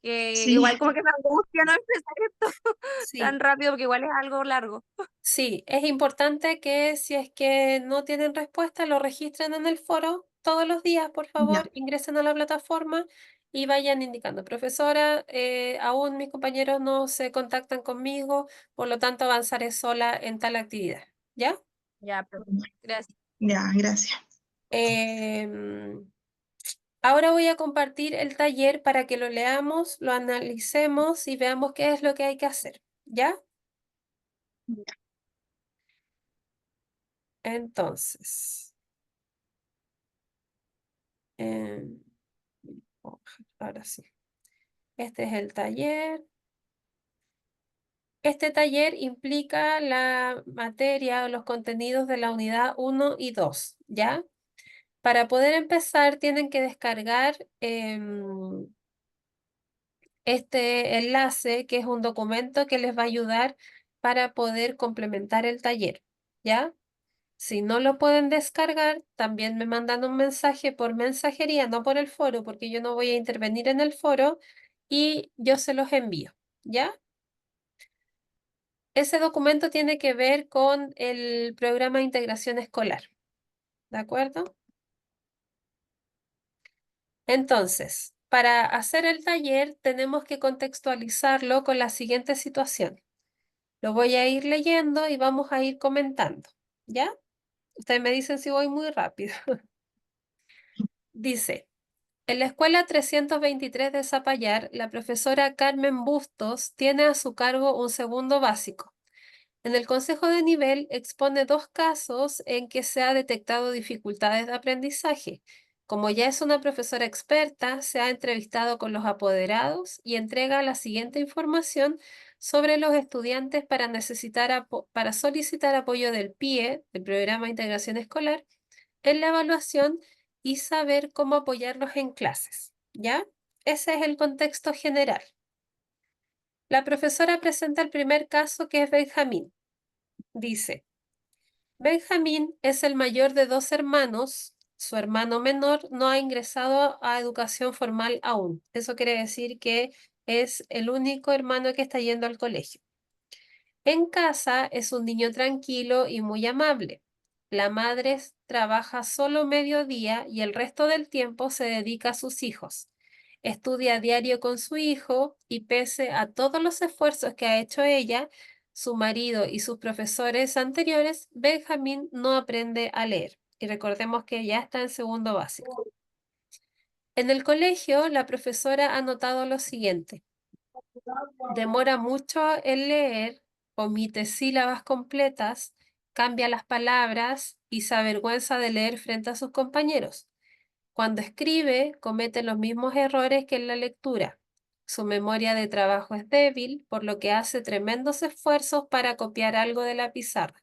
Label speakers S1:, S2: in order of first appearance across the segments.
S1: porque
S2: Sí,
S1: igual como que me angustia no empezar esto tan
S2: sí,
S1: rápido, porque igual es algo largo.
S2: sí. Es importante que si es que no tienen respuesta, lo registren en el foro todos los días, por
S1: Ya,
S2: favor, ingresen a la plataforma y vayan indicando, profesora, aún mis compañeros no se contactan conmigo, por lo tanto avanzaré sola en tal actividad. ¿Ya?
S1: ya, profe. Gracias.
S2: Ya, gracias. Ahora voy a compartir el taller para que lo leamos, lo analicemos y veamos qué es lo que hay que hacer. ¿Ya? Entonces, em, ahora sí. Este es el taller. Este taller implica la materia o los contenidos de la unidad 1 y 2, ¿ya? Para poder empezar, tienen que descargar este enlace, que es un documento que les va a ayudar para poder complementar el taller, ¿ya? Si no lo pueden descargar, también me mandan un mensaje por mensajería, no por el foro, porque yo no voy a intervenir en el foro y yo se los envío, ¿ya? Ese documento tiene que ver con el programa de integración escolar, ¿de acuerdo? Entonces, para hacer el taller tenemos que contextualizarlo con la siguiente situación. Lo voy a ir leyendo y vamos a ir comentando, ¿ya? Ustedes me dicen si voy muy rápido. Dice, en la escuela 323 de Zapallar, la profesora Carmen Bustos tiene a su cargo un segundo básico. En el consejo de nivel expone dos casos en que se ha detectado dificultades de aprendizaje. Como ya es una profesora experta, se ha entrevistado con los apoderados y entrega la siguiente información sobre los estudiantes para solicitar apoyo del PIE, del Programa de Integración Escolar, en la evaluación y saber cómo apoyarlos en clases. ¿Ya? Ese es el contexto general. La profesora presenta el primer caso, que es Benjamín. Dice, Benjamín es el mayor de dos hermanos. Su hermano menor no ha ingresado a educación formal aún. Eso quiere decir que es el único hermano que está yendo al colegio. En casa es un niño tranquilo y muy amable. La madre trabaja solo mediodía y el resto del tiempo se dedica a sus hijos. Estudia a diario con su hijo y pese a todos los esfuerzos que ha hecho ella, su marido y sus profesores anteriores, Benjamín no aprende a leer. Y recordemos que ya está en segundo básico. En el colegio, la profesora ha notado lo siguiente. Demora mucho en leer, omite sílabas completas, cambia las palabras y se avergüenza de leer frente a sus compañeros. Cuando escribe, comete los mismos errores que en la lectura. Su memoria de trabajo es débil, por lo que hace tremendos esfuerzos para copiar algo de la pizarra.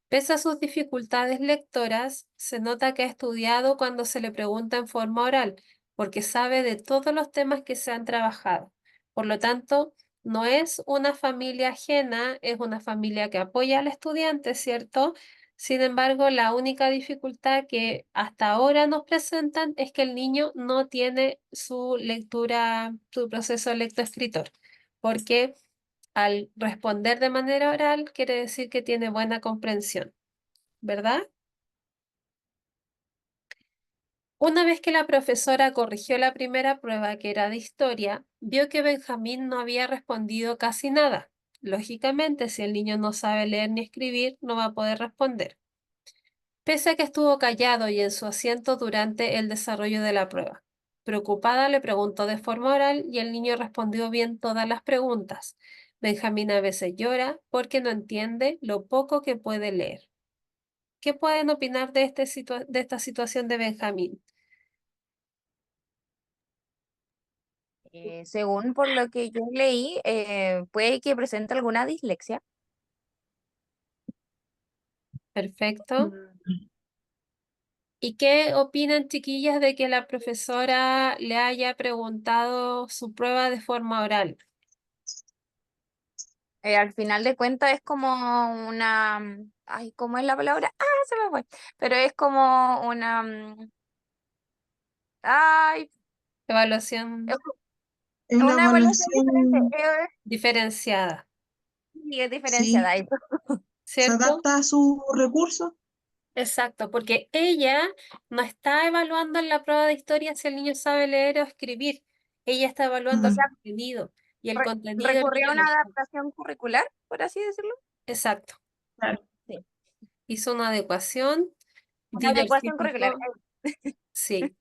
S2: Pese a sus dificultades lectoras, se nota que ha estudiado cuando se le pregunta en forma oral, porque sabe de todos los temas que se han trabajado. Por lo tanto, no es una familia ajena, es una familia que apoya al estudiante, ¿cierto? Sin embargo, la única dificultad que hasta ahora nos presentan es que el niño no tiene su lectura, su proceso lectoescritor, porque al responder de manera oral quiere decir que tiene buena comprensión, ¿verdad? Una vez que la profesora corrigió la primera prueba, que era de historia, vio que Benjamín no había respondido casi nada. Lógicamente, si el niño no sabe leer ni escribir, no va a poder responder. Pese a que estuvo callado y en su asiento durante el desarrollo de la prueba. Preocupada, le preguntó de forma oral y el niño respondió bien todas las preguntas. Benjamín a veces llora porque no entiende lo poco que puede leer. ¿Qué pueden opinar de, de esta situación de Benjamín?
S1: Según por lo que yo leí, puede que presente alguna dislexia.
S2: Perfecto.
S1: Mm.
S2: ¿Y qué opinan, chiquillas, de que la profesora le haya preguntado su prueba de forma oral?
S1: Al final de cuentas es como una, ay, ¿cómo es la palabra? Ah, se me fue. Pero es como una, ay, es
S2: Evaluación.
S3: Es
S1: Es
S3: una
S1: una evaluación diferente,
S3: evaluación,
S2: Diferenciada,
S1: sí, es diferenciada.
S3: sí,
S1: Ahí.
S3: se
S2: ¿cierto?
S3: adapta a sus recursos.
S2: Exacto, porque ella no está evaluando en la prueba de historia si el niño sabe leer o escribir. Ella está evaluando
S1: O
S2: el
S3: Mm,
S1: sea,
S2: contenido y el
S1: re-
S2: contenido el
S1: recurrió
S2: niño
S1: a
S2: lo
S1: una
S2: sabe.
S1: adaptación curricular, por así decirlo.
S2: Exacto.
S3: claro.
S1: Sí,
S2: Hizo una adecuación,
S1: una adecuación curricular.
S2: diversificó, sí,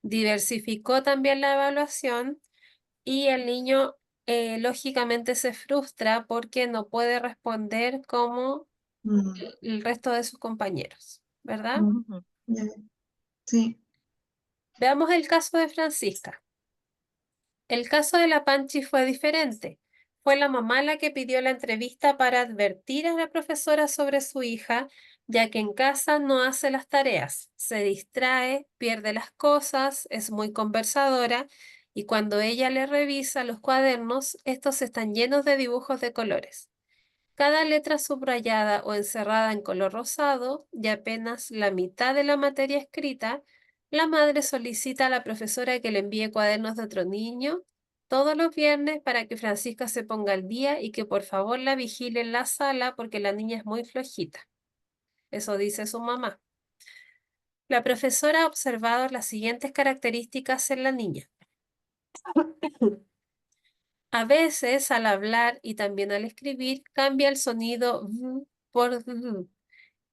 S2: diversificó también la evaluación y el niño lógicamente se frustra porque no puede responder como
S3: Mm,
S2: el resto de sus compañeros, ¿verdad?
S3: mm,
S1: Ujú.
S3: ya, sí.
S2: Veamos el caso de Francisca. El caso de la Panchi fue diferente. Fue la mamá la que pidió la entrevista para advertir a la profesora sobre su hija, ya que en casa no hace las tareas, se distrae, pierde las cosas, es muy conversadora y cuando ella le revisa los cuadernos, estos están llenos de dibujos de colores. Cada letra subrayada o encerrada en color rosado y apenas la mitad de la materia escrita, la madre solicita a la profesora que le envíe cuadernos de otro niño todos los viernes para que Francisca se ponga al día y que por favor la vigile en la sala porque la niña es muy flojita. Eso dice su mamá. La profesora ha observado las siguientes características en la niña. A veces al hablar y también al escribir cambia el sonido v por v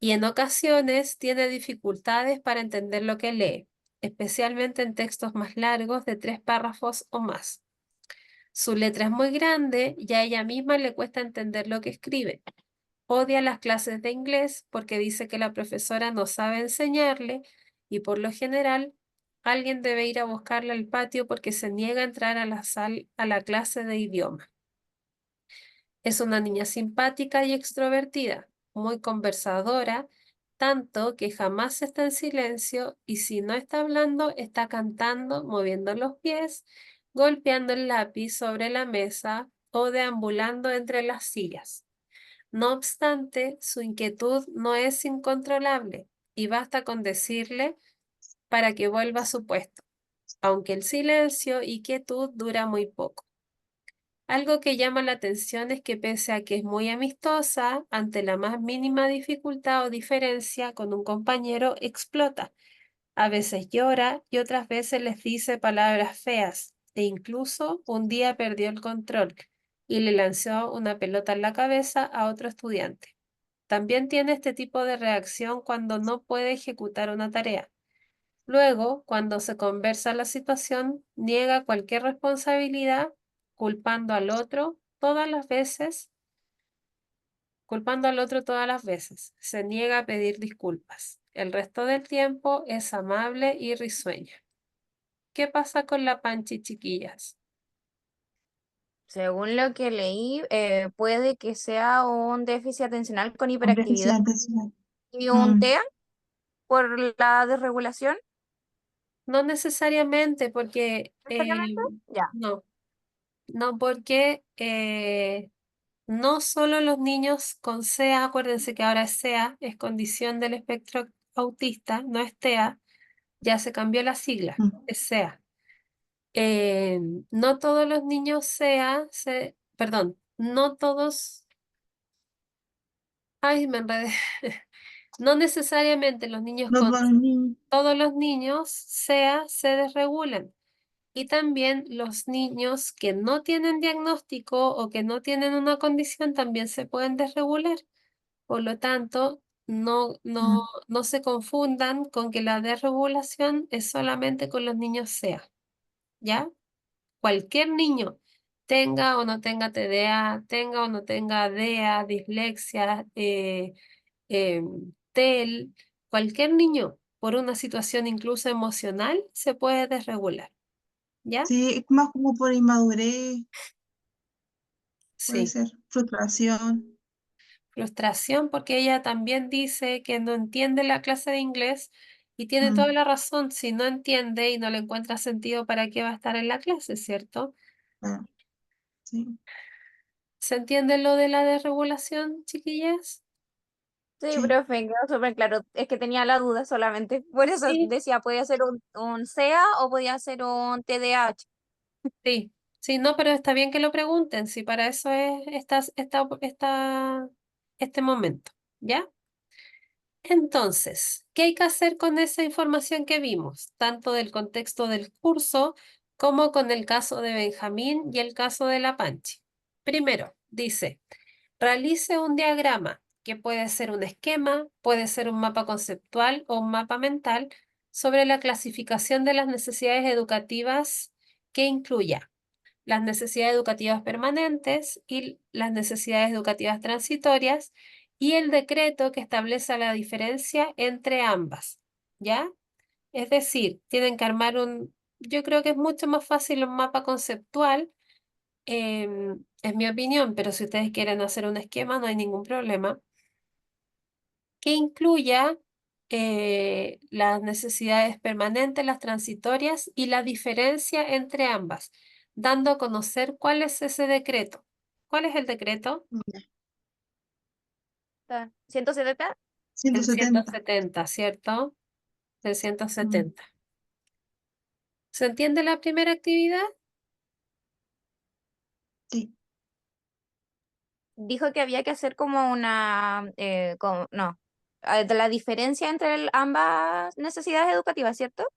S2: y en ocasiones tiene dificultades para entender lo que lee, especialmente en textos más largos de 3 párrafos o más. Su letra es muy grande y a ella misma le cuesta entender lo que escribe. Odia las clases de inglés porque dice que la profesora no sabe enseñarle y por lo general alguien debe ir a buscarla al patio porque se niega a entrar a a la clase de idioma. Es una niña simpática y extrovertida, muy conversadora, tanto que jamás está en silencio y si no está hablando, está cantando, moviendo los pies, golpeando el lápiz sobre la mesa o deambulando entre las sillas. No obstante, su inquietud no es incontrolable y basta con decirle para que vuelva a su puesto, aunque el silencio y quietud dura muy poco. Algo que llama la atención es que pese a que es muy amistosa, ante la más mínima dificultad o diferencia con un compañero, explota. A veces llora y otras veces les dice palabras feas e incluso un día perdió el control y le lanzó una pelota en la cabeza a otro estudiante. También tiene este tipo de reacción cuando no puede ejecutar una tarea. Luego, cuando se conversa la situación, niega cualquier responsabilidad, culpando al otro todas las veces, culpando al otro todas las veces. Se niega a pedir disculpas. El resto del tiempo es amable y risueña. ¿Qué pasa con la Panchi, chiquillas?
S1: Según lo que leí, puede que sea un déficit atencional con
S3: Un
S1: hiperactividad
S3: déficit atencional.
S1: y un
S3: Mm,
S1: TEA por la desregulación,
S2: No necesariamente porque,
S1: necesariamente. Ya,
S2: no, no porque no solo los niños con SEA, acuérdense que ahora es SEA, es condición del espectro autista, no es TEA, ya se cambió la sigla,
S3: mm.
S2: es SEA. Eh, no todos los niños SEA, perdón, no todos, ay, me enredé. No necesariamente los niños
S3: No
S2: con
S3: todos los niños.
S2: todos los niños SEA se desregulan. Y también los niños que no tienen diagnóstico o que no tienen una condición también se pueden desregular. Por lo tanto,
S3: Mm,
S2: no se confundan con que la desregulación es solamente con los niños SEA, ¿ya? Cualquier niño, tenga o no tenga TDA, tenga o no tenga DEA, dislexia, TEL, cualquier niño, por una situación incluso emocional, se puede desregular, ¿ya?
S3: sí, es más como por inmadurez, puede
S2: Sí.
S3: ser frustración.
S2: Frustración porque ella también dice que no entiende la clase de inglés y tiene toda
S3: Mm,
S2: la razón. Si no entiende y no le encuentra sentido, ¿para qué va a estar en la clase, cierto?
S3: claro, sí,
S2: ¿Se entiende lo de la desregulación, chiquillas?
S1: sí,
S3: sí.
S1: profe, quedó súper claro. Es que tenía la duda solamente. Por eso
S2: Sí,
S1: decía, podía ser un CEA o podía ser un TDAH.
S2: sí, Sí, no, pero está bien que lo pregunten, si para eso es este momento, ¿ya? Entonces, ¿qué hay que hacer con esa información que vimos, tanto del contexto del curso como con el caso de Benjamín y el caso de la Panchi? Primero, dice, realice un diagrama que puede ser un esquema, puede ser un mapa conceptual o un mapa mental sobre la clasificación de las necesidades educativas que incluya las necesidades educativas permanentes y las necesidades educativas transitorias y el decreto que establece la diferencia entre ambas, ¿ya? Es decir, tienen que armar yo creo que es mucho más fácil un mapa conceptual, en mi opinión, pero si ustedes quieren hacer un esquema no hay ningún problema, que incluya las necesidades permanentes, las transitorias y la diferencia entre ambas, dando a conocer cuál es ese decreto. ¿Cuál es el decreto?
S3: Ya.
S1: 170.
S2: El
S3: 170.
S2: 170, ¿cierto? El
S3: Mm,
S2: 170. ¿Se entiende la primera actividad?
S3: sí,
S1: Dijo que había que hacer como una, no, de la diferencia entre ambas necesidades educativas, ¿cierto?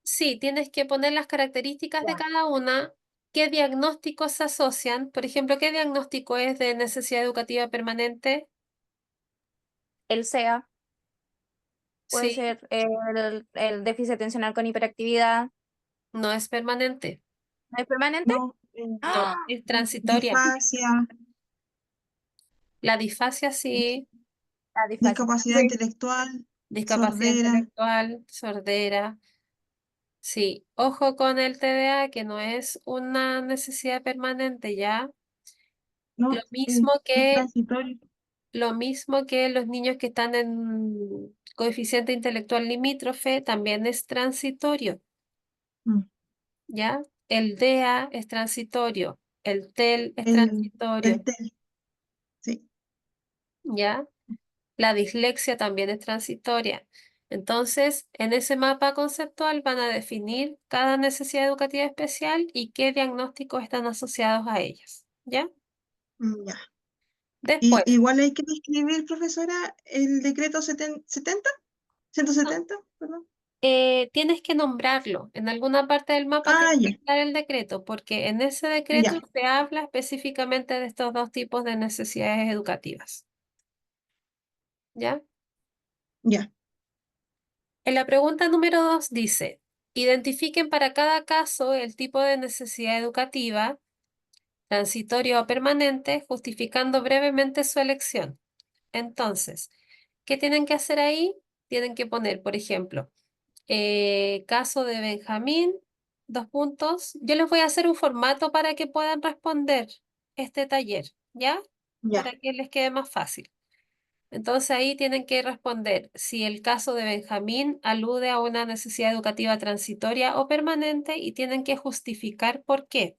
S2: Sí, tienes que poner las características de
S1: Ya.
S2: cada una, qué diagnósticos se asocian. Por ejemplo, ¿qué diagnóstico es de necesidad educativa permanente?
S1: El SEA, puede
S2: Sí,
S1: ser el déficit atencional con hiperactividad.
S2: no es permanente.
S1: ¿No es permanente?
S3: no,
S1: ¡Ah!
S2: No, es transitoria.
S3: disfasia,
S2: La disfasia sí,
S1: La disfasia.
S3: discapacidad
S1: Sí.
S3: intelectual,
S2: discapacidad
S3: sordera,
S2: intelectual, sordera. Sí, ojo con el TDA, que no es una necesidad permanente, ¿ya? Lo
S3: no,
S2: mismo
S3: es
S2: que,
S3: transitorio.
S2: lo mismo que los niños que están en coeficiente intelectual limítrofe, también es transitorio,
S3: Mm,
S2: ¿ya? El DEA es transitorio, el TEL es
S3: el
S2: transitorio,
S3: TEL, sí.
S2: ¿ya? La dislexia también es transitoria. Entonces, en ese mapa conceptual van a definir cada necesidad educativa especial y qué diagnósticos están asociados a ellas, ¿ya?
S3: Ya. Y
S2: Después,
S3: igual hay que escribir, profesora, el decreto 70,
S2: no,
S3: 170, perdón.
S2: tienes que nombrarlo. En alguna parte del mapa
S3: Ah,
S2: tienes que
S3: ya,
S2: estar el decreto, porque en ese decreto
S3: ya,
S2: se habla específicamente de estos dos tipos de necesidades educativas, ¿ya?
S3: ya,
S2: En la pregunta número 2 dice, identifiquen para cada caso el tipo de necesidad educativa transitorio o permanente, justificando brevemente su elección. Entonces, ¿qué tienen que hacer ahí? Tienen que poner, por ejemplo, caso de Benjamín, dos puntos. Yo les voy a hacer un formato para que puedan responder este taller, ¿ya?
S3: ya.
S2: Para que les quede más fácil. Entonces ahí tienen que responder si el caso de Benjamín alude a una necesidad educativa transitoria o permanente y tienen que justificar por qué.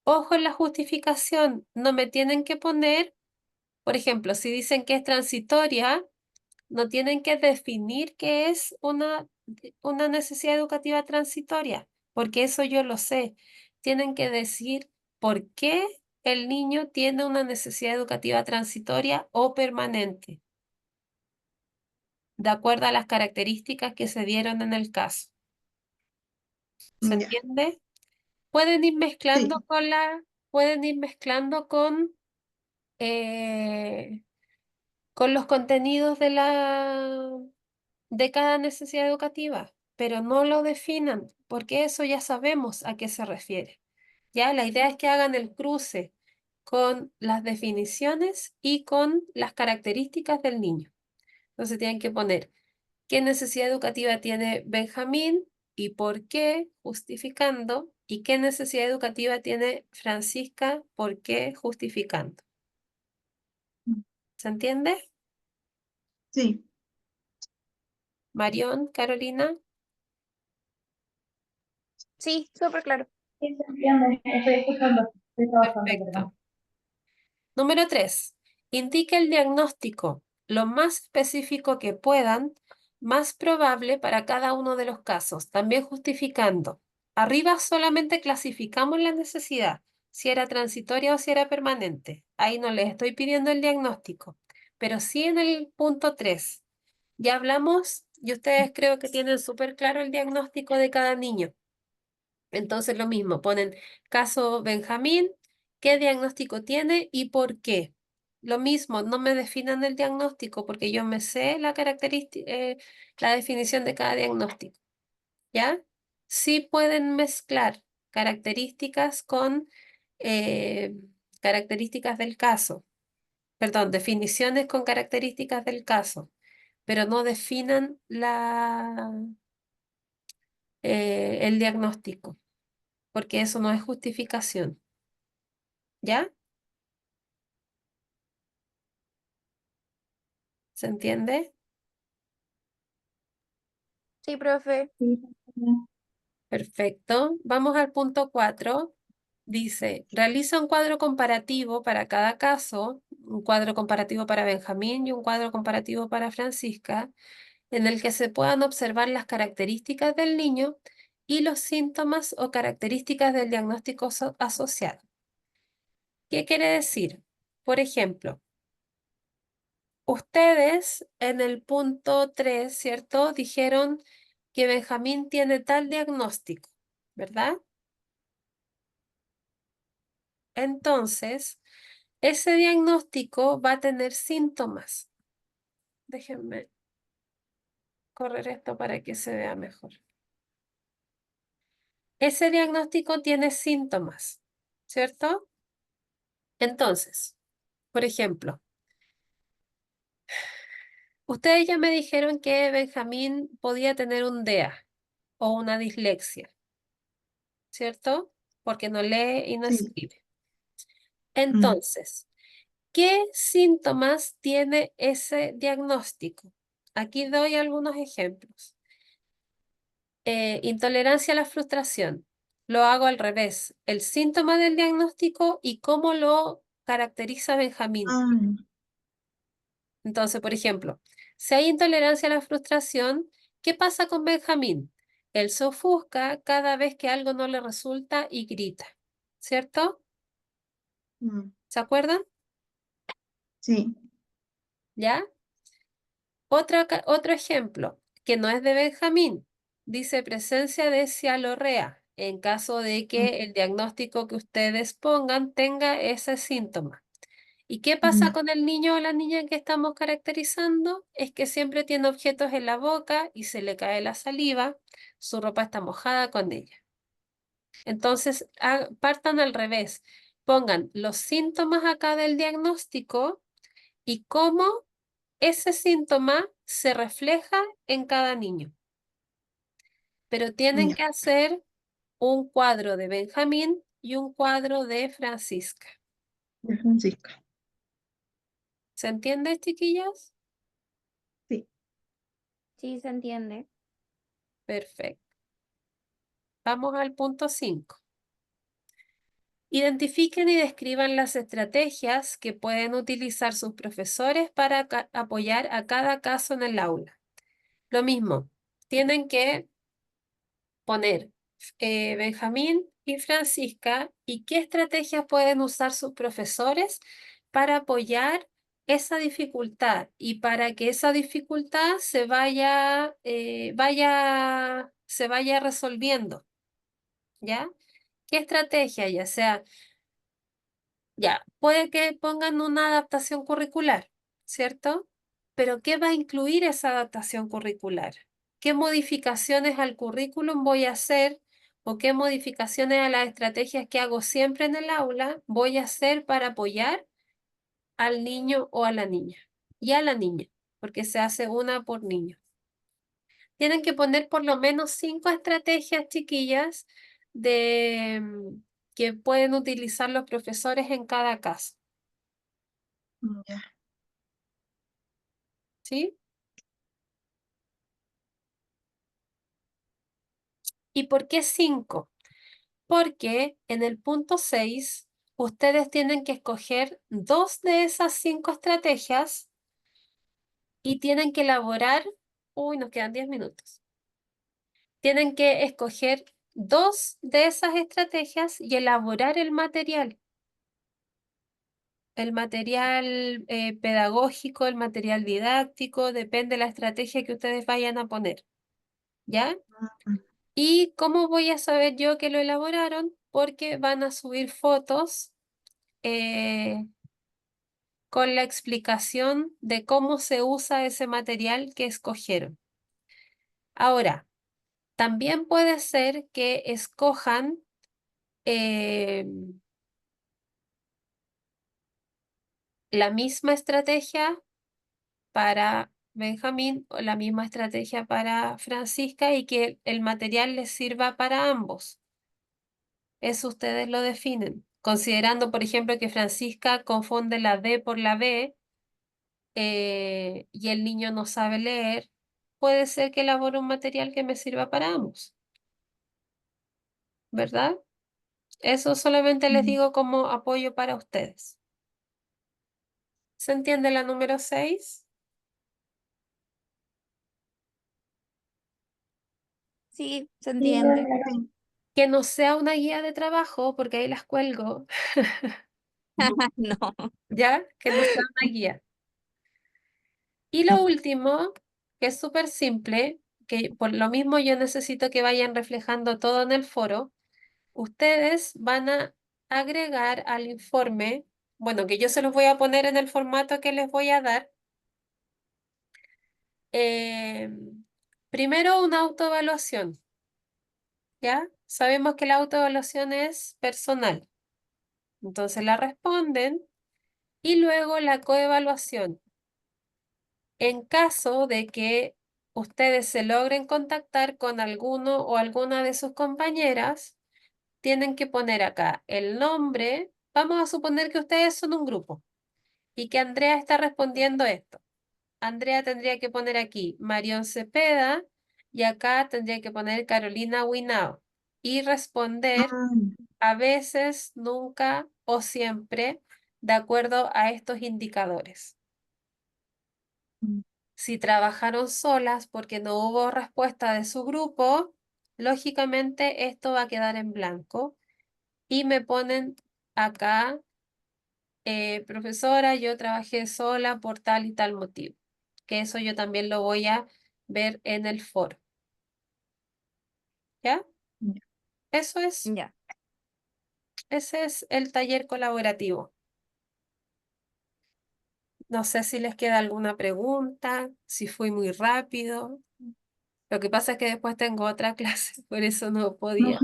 S2: Ojo en la justificación, no me tienen que poner, por ejemplo, si dicen que es transitoria, no tienen que definir qué es una necesidad educativa transitoria, porque eso yo lo sé. Tienen que decir por qué el niño tiene una necesidad educativa transitoria o permanente, de acuerdo a las características que se dieron en el caso. ¿Se
S3: Ya,
S2: entiende? Pueden ir mezclando
S3: sí,
S2: pueden ir mezclando eh, con los contenidos de cada necesidad educativa, pero no lo definan, porque eso ya sabemos a qué se refiere. Ya, la idea es que hagan el cruce con las definiciones y con las características del niño. Entonces tienen que poner qué necesidad educativa tiene Benjamín y por qué, justificando, y qué necesidad educativa tiene Francisca, por qué, justificando. ¿Se entiende?
S3: sí.
S2: Marión, Carolina.
S1: Sí, súper claro.
S4: Sí, se entiende. Estoy escuchando. Estoy trabajando,
S2: Perfecto.
S4: perdón.
S2: Número 3. Indique el diagnóstico lo más específico que puedan, más probable para cada uno de los casos, también justificando. Arriba solamente clasificamos la necesidad, si era transitoria o si era permanente. Ahí no les estoy pidiendo el diagnóstico, pero sí en el punto 3. Ya hablamos y ustedes creo que tienen súper claro el diagnóstico de cada niño. Entonces lo mismo, ponen caso Benjamín, qué diagnóstico tiene y por qué. Lo mismo, no me definan el diagnóstico porque yo me sé la característica, la definición de cada diagnóstico, ¿ya? Sí pueden mezclar características con eh, características del caso, perdón, definiciones con características del caso, pero no definan el diagnóstico, porque eso no es justificación, ¿ya? ¿Se entiende?
S1: Sí, profe.
S4: Sí,
S2: Perfecto. Vamos al punto 4. Dice, realiza un cuadro comparativo para cada caso, un cuadro comparativo para Benjamín y un cuadro comparativo para Francisca, en el que se puedan observar las características del niño y los síntomas o características del diagnóstico asociado. ¿Qué quiere decir? Por ejemplo, ustedes en el punto 3, ¿cierto? Dijeron que Benjamín tiene tal diagnóstico, ¿verdad? Entonces, ese diagnóstico va a tener síntomas. Déjenme correr esto para que se vea mejor. Ese diagnóstico tiene síntomas, ¿cierto? Entonces, por ejemplo, ustedes ya me dijeron que Benjamín podía tener un DEA o una dislexia, ¿cierto? Porque no lee y no
S3: Sí.
S2: escribe.
S3: Mm.
S2: Entonces, ¿qué síntomas tiene ese diagnóstico? Aquí doy algunos ejemplos. Intolerancia a la frustración. Lo hago al revés. El síntoma del diagnóstico y cómo lo caracteriza Benjamín.
S3: Ah,
S2: Entonces, por ejemplo, si hay intolerancia a la frustración, ¿qué pasa con Benjamín? Él se ofusca cada vez que algo no le resulta y grita, ¿cierto?
S3: mm,
S2: ¿Se acuerdan?
S3: sí.
S2: ¿Ya? Otro ejemplo, que no es de Benjamín, dice presencia de cialorrea, en caso de
S3: Mm,
S2: que el diagnóstico que ustedes pongan tenga ese síntoma. ¿Y qué pasa
S3: ya.
S2: con el niño o la niña que estamos caracterizando? Es que siempre tiene objetos en la boca y se le cae la saliva, su ropa está mojada con ella. Entonces, partan al revés, pongan los síntomas acá del diagnóstico y cómo ese síntoma se refleja en cada niño, pero tienen
S3: Ya.
S2: que hacer un cuadro de Benjamín y un cuadro de Francisca.
S3: De Francisca.
S2: ¿Se entiende, chiquillas?
S3: Sí.
S1: Sí, se entiende.
S2: Perfecto. Vamos al punto 5. Identifiquen y describan las estrategias que pueden utilizar sus profesores para apoyar a cada caso en el aula. Lo mismo, tienen que poner Benjamín y Francisca y qué estrategias pueden usar sus profesores para apoyar esa dificultad y para que esa dificultad se vaya resolviendo, ¿ya? ¿Qué estrategia? Ya sea, ya, puede que pongan una adaptación curricular, ¿cierto? Pero ¿qué va a incluir esa adaptación curricular? ¿Qué modificaciones al currículum voy a hacer o qué modificaciones a las estrategias que hago siempre en el aula voy a hacer para apoyar al niño o a la niña? Y a la niña, porque se hace una por niño. Tienen que poner por lo menos 5 estrategias, chiquillas, que pueden utilizar los profesores en cada caso.
S3: Ya.
S2: ¿Sí? ¿Y por qué 5? Porque en el punto 6 ustedes tienen que escoger 2 de esas 5 estrategias y tienen que elaborar, uy, nos quedan 10 minutos. Tienen que escoger dos de esas estrategias y elaborar el material. El material pedagógico, el material didáctico, depende de la estrategia que ustedes vayan a poner, ¿ya?
S3: Mm,
S2: ¿Y cómo voy a saber yo que lo elaboraron? Porque van a subir fotos eh, con la explicación de cómo se usa ese material que escogieron. Ahora, también puede ser que escojan eh, la misma estrategia para Benjamín o la misma estrategia para Francisca y que el material les sirva para ambos. Eso ustedes lo definen. Considerando, por ejemplo, que Francisca confunde la D por la B y el niño no sabe leer, puede ser que elabore un material que me sirva para ambos, ¿verdad? Eso solamente les
S3: mm.
S2: digo como apoyo para ustedes. ¿Se entiende la número 6?
S1: Sí, se
S4: Sí,
S1: entiende.
S3: Sí.
S2: Que no sea una guía de trabajo, porque ahí las cuelgo,
S1: No.
S2: ¿ya? Que no sea una guía. Y lo último, que es súper simple, que por lo mismo yo necesito que vayan reflejando todo en el foro, ustedes van a agregar al informe, bueno, que yo se los voy a poner en el formato que les voy a dar, eh, primero una autoevaluación, ¿ya? Sabemos que la autoevaluación es personal, entonces la responden y luego la coevaluación. En caso de que ustedes se logren contactar con alguno o alguna de sus compañeras, tienen que poner acá el nombre. Vamos a suponer que ustedes son un grupo y que Andrea está respondiendo esto. Andrea tendría que poner aquí Marión Cepeda y acá tendría que poner Carolina Winao y responder
S3: Ah,
S2: a veces, nunca o siempre de acuerdo a estos indicadores.
S3: mm,
S2: Si trabajaron solas porque no hubo respuesta de su grupo, lógicamente esto va a quedar en blanco y me ponen acá, profesora, yo trabajé sola por tal y tal motivo, que eso yo también lo voy a ver en el foro, ¿ya?
S3: ya.
S2: Eso es,
S1: Ya.
S2: ese es el taller colaborativo. No sé si les queda alguna pregunta, si fui muy rápido. Lo que pasa es que después tengo otra clase, por eso no
S3: No,
S2: podía.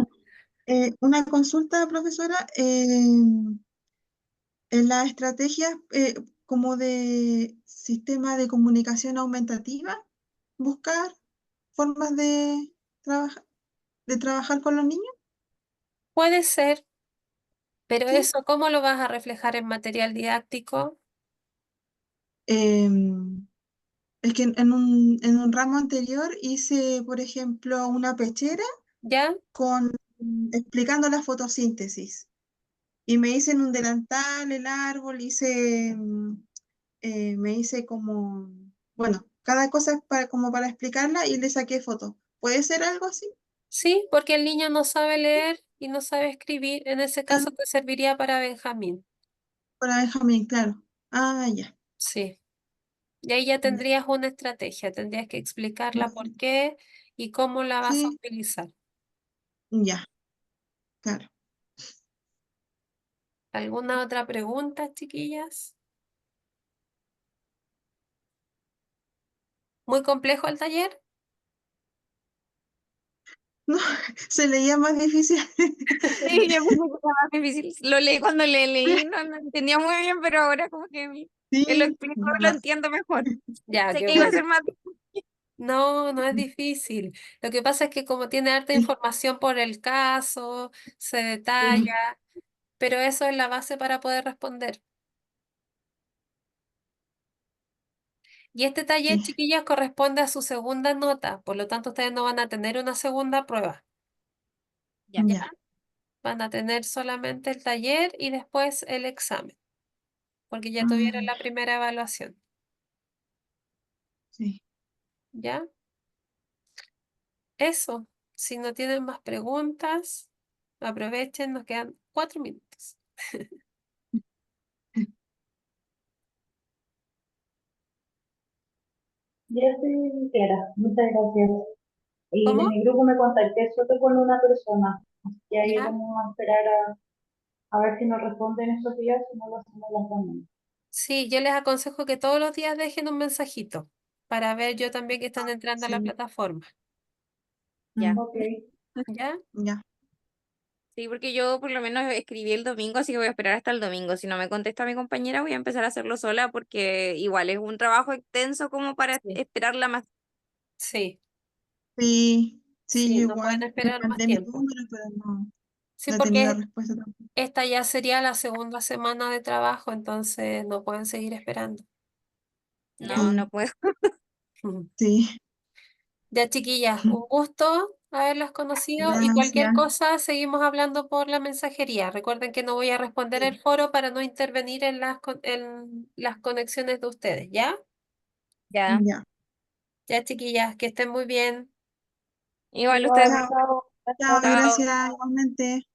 S3: una consulta, profesora. En las estrategias como de sistema de comunicación aumentativa, buscar formas de trabajar con los niños.
S2: Puede ser, pero
S3: ¿Sí?
S2: eso, ¿cómo lo vas a reflejar en material didáctico?
S3: Em, es que en un ramo anterior hice, por ejemplo, una pechera
S2: ¿Ya?
S3: con explicando la fotosíntesis. Y me hice en un delantal, el árbol, me hice como, bueno, cada cosa es como para explicarla y le saqué fotos. ¿Puede ser algo así?
S2: Sí, porque el niño no sabe leer y no sabe escribir. En ese
S3: Ah,
S2: caso te serviría para Benjamín.
S3: para Benjamín, claro. Ah, ya,
S2: Sí. Y ahí ya
S3: ya.
S2: tendrías una estrategia, tendrías que explicarla por
S3: Mm,
S2: qué y cómo la vas a
S3: sí,
S2: utilizar.
S3: ya, claro.
S2: ¿Alguna otra pregunta, chiquillas? ¿Muy complejo el taller?
S3: No, se leía más difícil.
S1: Sí, yo pensé que era más difícil. Lo leí cuando le leí, no, no entendía muy bien, pero ahora como que lo
S3: Sí,
S1: explico, lo
S3: no,
S1: entiendo mejor.
S2: Ya,
S1: Sé
S2: qué
S1: que iba a
S2: bueno.
S1: ser más
S2: No, no es difícil. Lo que pasa es que como tiene harta
S3: sí,
S2: información por el caso, se detalla,
S3: sí,
S2: pero eso es la base para poder responder. Y este taller,
S3: sí,
S2: chiquillas, corresponde a su segunda nota, por lo tanto ustedes no van a tener una segunda prueba.
S1: Ya.
S2: ¿Ya?
S3: ya,
S2: Van a tener solamente el taller y después el examen, porque ya tuvieron la
S3: ya,
S2: primera evaluación.
S3: sí.
S2: ¿Ya? Eso. Si no tienen más preguntas, aprovechen, nos quedan 4 minutos.
S4: Ya estoy clara, muchas gracias. Y de
S2: ¿Cómo?
S4: mi grupo me contacté solo con una persona, así que ahí
S2: ¿Ya?
S4: vamos a esperar a ver si nos responden esos días, si no lo hacemos las mañanas.
S2: Sí, yo les aconsejo que todos los días dejen un mensajito para ver yo también que están entrando a la
S3: Sí,
S2: plataforma.
S1: Ya.
S4: Ok,
S2: ¿Ya?
S3: ya.
S1: Sí, porque yo por lo menos escribí el domingo, así que voy a esperar hasta el domingo. Si no me contesta mi compañera, voy a empezar a hacerlo sola porque igual es un trabajo extenso como para
S2: Sí.
S1: esperarla más.
S2: Sí,
S3: Sí, sí,
S2: sí,
S3: yo
S2: no pueden
S3: igual les
S2: esperar más
S3: mandé mi
S2: tiempo.
S3: número, pero no,
S2: Sí,
S3: no he tenido
S2: porque
S3: respuesta tampoco.
S2: esta ya sería la segunda semana de trabajo, entonces no pueden seguir esperando. ¿Ya?
S1: No,
S3: Sí,
S1: no puedo.
S3: sí,
S2: Ya, chiquillas, un gusto haberlas conocido y cualquier
S3: gracias.
S2: cosa seguimos hablando por la mensajería. Recuerden que no voy a responder el
S3: Sí,
S2: foro para no intervenir en en las conexiones de ustedes, ¿ya?
S1: Ya.
S3: ya.
S2: Ya, chiquillas, que estén muy bien.
S1: Igual
S4: igual,
S1: ustedes.
S3: Chao,
S4: chao,
S3: chao,
S4: gracias.
S1: Chao.
S3: gracias, igualmente.